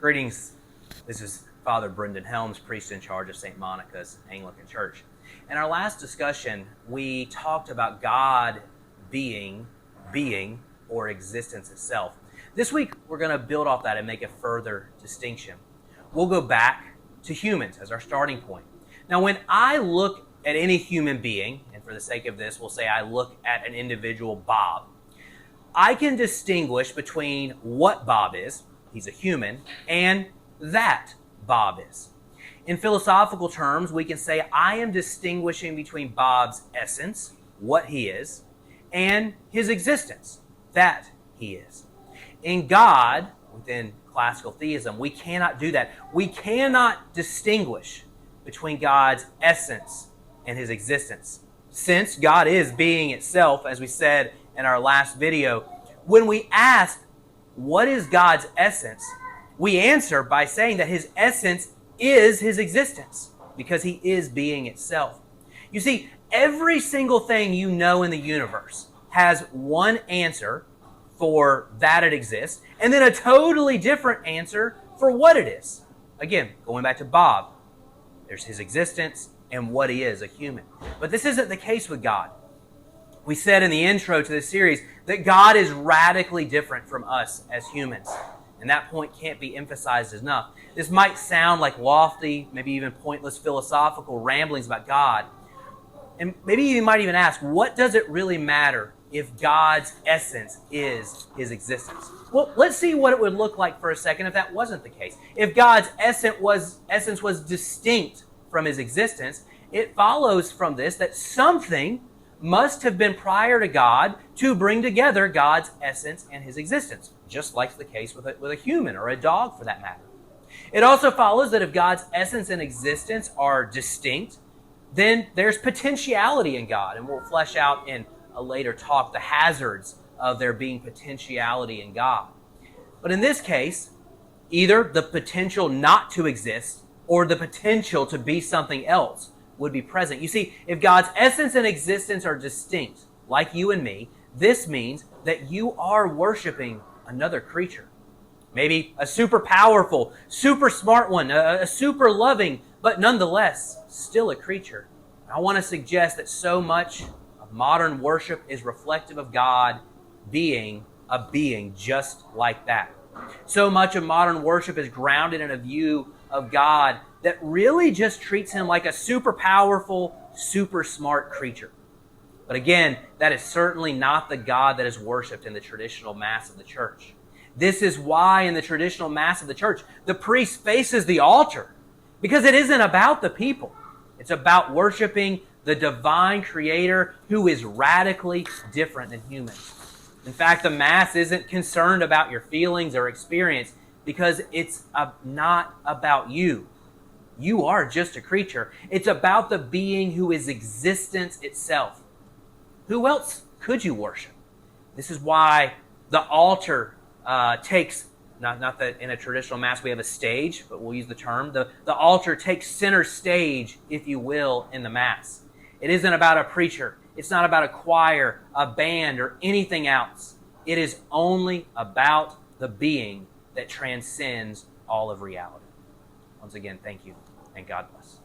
Greetings. This is Father Brendan Helms, priest in charge of St. Monica's Anglican Church. In our last discussion, we talked about God being, or existence itself. This week, we're going to build off that and make a further distinction. We'll go back to humans as our starting point. Now, when I look at any human being, and for the sake of this, we'll say I look at an individual Bob, I can distinguish between what Bob is, he's a human, and that Bob is. In philosophical terms, we can say I am distinguishing between Bob's essence, what he is, and his existence, that he is. In God, within classical theism, we cannot do that. We cannot distinguish between God's essence and his existence. Since God is being itself, as we said in our last video, when we ask, what is God's essence? We answer by saying that his essence is his existence, because he is being itself. You see, every single thing you know in the universe has one answer for that it exists, and then a totally different answer for what it is. Again, going back to Bob, there's his existence and what he is, a human. But this isn't the case with God. We said in the intro to this series that God is radically different from us as humans. And that point can't be emphasized enough. This might sound like lofty, maybe even pointless philosophical ramblings about God. And maybe you might even ask, what does it really matter if God's essence is his existence? Well, let's see what it would look like for a second if that wasn't the case. If God's essence was distinct from his existence, it follows from this that something must have been prior to God to bring together God's essence and his existence, just like the case with a human or a dog for that matter. It also follows that if God's essence and existence are distinct, then there's potentiality in God, and we'll flesh out in a later talk the hazards of there being potentiality in God. But in this case, either the potential not to exist or the potential to be something else would be present. You see, if God's essence and existence are distinct, like you and me, this means that you are worshiping another creature. Maybe a super powerful, super smart one, a super loving, but nonetheless, still a creature. I want to suggest that so much of modern worship is reflective of God being a being just like that. So much of modern worship is grounded in a view of God that really just treats him like a super powerful, super smart creature. But again, that is certainly not the God that is worshipped in the traditional Mass of the Church. This is why in the traditional Mass of the Church, the priest faces the altar, because it isn't about the people. It's about worshiping the divine Creator who is radically different than humans. In fact, the Mass isn't concerned about your feelings or experience because it's not about you. You are just a creature. It's about the being who is existence itself. Who else could you worship? This is why the altar takes, not that in a traditional Mass we have a stage, but we'll use the term, the altar takes center stage, if you will, in the Mass. It isn't about a preacher. It's not about a choir, a band, or anything else. It is only about the being that transcends all of reality. Once again, thank you, and God bless.